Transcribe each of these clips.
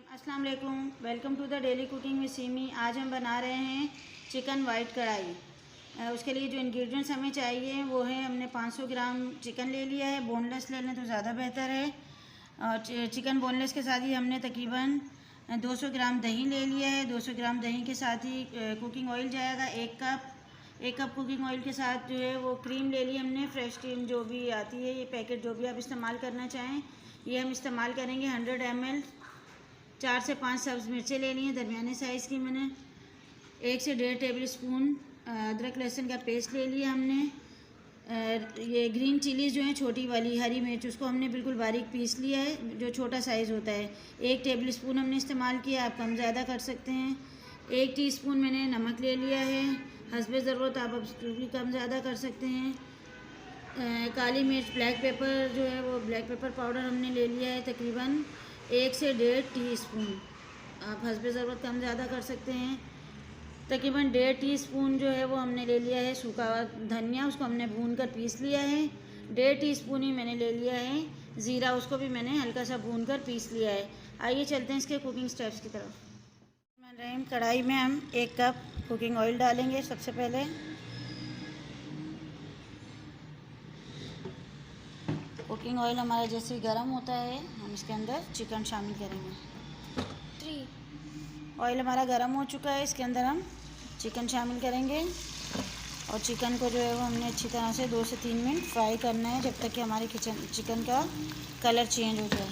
अस्सलाम वालेकुम, welcome to the daily cooking with Simi. आज हम बना रहे हैं चिकन वाइट कढ़ाई। उसके लिए जो इंग्रेडिएंट्स हमें चाहिए वो है, हमने 500 ग्राम चिकन ले लिया है। बोनलेस ले लें तो ज़्यादा बेहतर है। और चिकन बोनलेस के साथ ही हमने तकरीबन 200 ग्राम दही ले लिया है। 200 ग्राम दही के साथ ही कुकिंग ऑयल जाएगा 1 कप कुकिंग ऑयल के साथ जो है वो क्रीम ले ली हमने, फ्रेश क्रीम जो भी आती है, ये पैकेट जो भी आप इस्तेमाल करना चाहें ये हम इस्तेमाल करेंगे। 100 ml 4 से 5 सब्ज़ मिर्चें लेनी है दरमियाने साइज़ की। मैंने 1 से 1.5 टेबल स्पून अदरक लहसुन का पेस्ट ले लिया हमने। ये ग्रीन चिलीज़ जो है छोटी वाली हरी मिर्च, उसको हमने बिल्कुल बारीक पीस लिया है, जो छोटा साइज़ होता है। 1 टेबल स्पून हमने इस्तेमाल किया, आप कम ज़्यादा कर सकते हैं। 1 टीस्पून मैंने नमक ले लिया है, हस्बे ज़रूरत आप अब भी कम ज़्यादा कर सकते हैं। काली मिर्च ब्लैक पेपर जो है वो ब्लैक पेपर पाउडर हमने ले लिया है तकरीबन 1 से 1.5 टीस्पून, आप हस्बे ज़रूरत कम ज़्यादा कर सकते हैं। तकरीबन 1.5 टीस्पून जो है वो हमने ले लिया है सूखा धनिया, उसको हमने भून कर पीस लिया है। 1.5 टीस्पून ही मैंने ले लिया है ज़ीरा, उसको भी मैंने हल्का सा भून कर पीस लिया है। आइए चलते हैं इसके कुकिंग स्टेप्स की तरफ। कढ़ाई में हम 1 कप कुकिंग ऑयल डालेंगे। सबसे पहले कुकिंग ऑयल हमारा जैसे ही गर्म होता है हम इसके अंदर चिकन शामिल करेंगे। ऑयल हमारा गर्म हो चुका है, इसके अंदर हम चिकन शामिल करेंगे और चिकन को जो है वो हमने अच्छी तरह से 2 से 3 मिनट फ्राई करना है, जब तक कि हमारे चिकन का कलर चेंज हो जाए।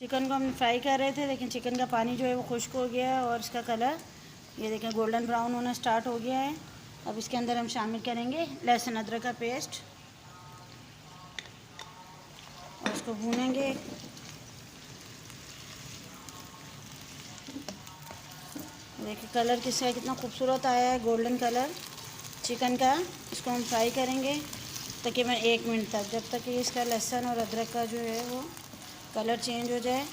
चिकन को हम फ्राई कर रहे थे, लेकिन चिकन का पानी जो है वो खुश्क हो गया है और इसका कलर ये देखें गोल्डन ब्राउन होना स्टार्ट हो गया है। अब इसके अंदर हम शामिल करेंगे लहसुन अदरक का पेस्ट और उसको भूनेंगे। देखिए कलर किसका कितना खूबसूरत आया है, गोल्डन कलर चिकन का। इसको हम फ्राई करेंगे तकरीबन 1 मिनट तक, जब तक कि इसका लहसुन और अदरक का जो है वो कलर चेंज हो जाए।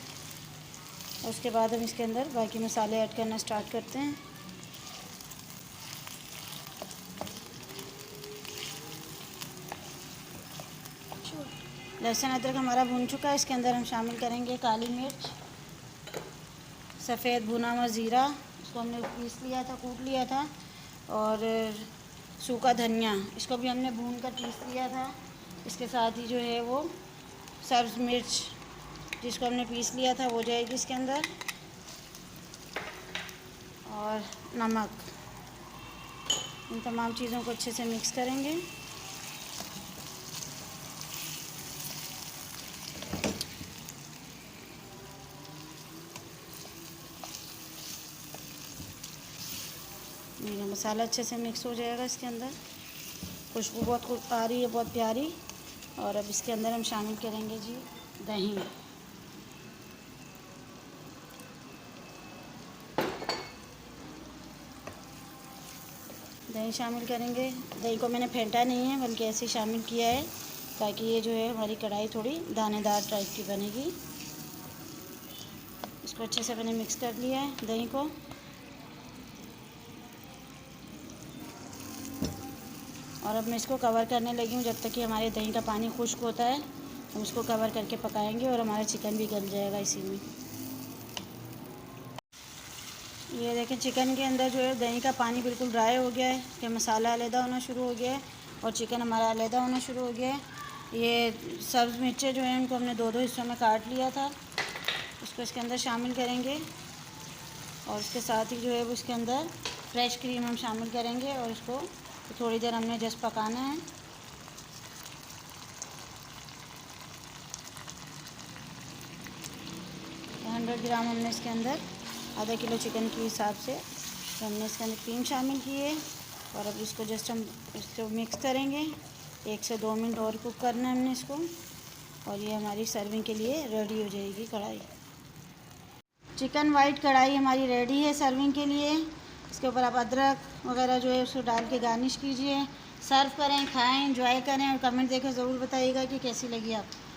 और उसके बाद हम इसके अंदर बाकी मसाले ऐड करना स्टार्ट करते हैं। लहसुन अदरक हमारा भून चुका है, इसके अंदर हम शामिल करेंगे काली मिर्च, सफ़ेद भुना हुआ ज़ीरा, इसको हमने पीस लिया था, कूट लिया था, और सूखा धनिया, इसको भी हमने भून कर पीस लिया था। इसके साथ ही जो है वो सब्ज़ मिर्च जिसको हमने पीस लिया था वो जाएगी इसके अंदर, और नमक। इन तमाम चीज़ों को अच्छे से मिक्स करेंगे। ये मसाला अच्छे से मिक्स हो जाएगा इसके अंदर। खुशबू बहुत आ रही है, बहुत प्यारी। और अब इसके अंदर हम शामिल करेंगे जी दही। दही शामिल करेंगे। दही को मैंने फेंटा नहीं है, बल्कि ऐसे ही शामिल किया है ताकि ये जो है हमारी कढ़ाई थोड़ी दानेदार टाइप की बनेगी। इसको अच्छे से मैंने मिक्स कर लिया है दही को। और अब मैं इसको कवर करने लगी हूँ, जब तक कि हमारे दही का पानी खुश्क होता है हम इसको कवर करके पकाएंगे और हमारा चिकन भी गल जाएगा इसी में। ये देखें चिकन के अंदर जो है दही का पानी बिल्कुल ड्राई हो गया है, कि मसाला अलहदा होना शुरू हो गया है और चिकन हमारा अलहदा होना शुरू हो गया है। ये सब्ज़ मिर्चें जो हैं उनको हमने 2-2 हिस्सों में काट लिया था, उसको इसके अंदर शामिल करेंगे। और इसके साथ ही जो है वो इसके अंदर फ्रेश क्रीम हम शामिल करेंगे और इसको थोड़ी देर हमने जस्ट पकाना है। तो 100 ग्राम हमने इसके अंदर आधा किलो चिकन के हिसाब से तो हमने इसके अंदर क्रीम शामिल की है। और अब इसको जस्ट हम इसको मिक्स करेंगे। 1 से 2 मिनट और कुक करना है हमने इसको, और ये हमारी सर्विंग के लिए रेडी हो जाएगी कढ़ाई। चिकन वाइट कढ़ाई हमारी रेडी है सर्विंग के लिए। इसके ऊपर आप अदरक वगैरह जो है उसको डाल के गार्निश कीजिए, सर्व करें, खाएं, एंजॉय करें और कमेंट देकर ज़रूर बताइएगा कि कैसी लगी आपको।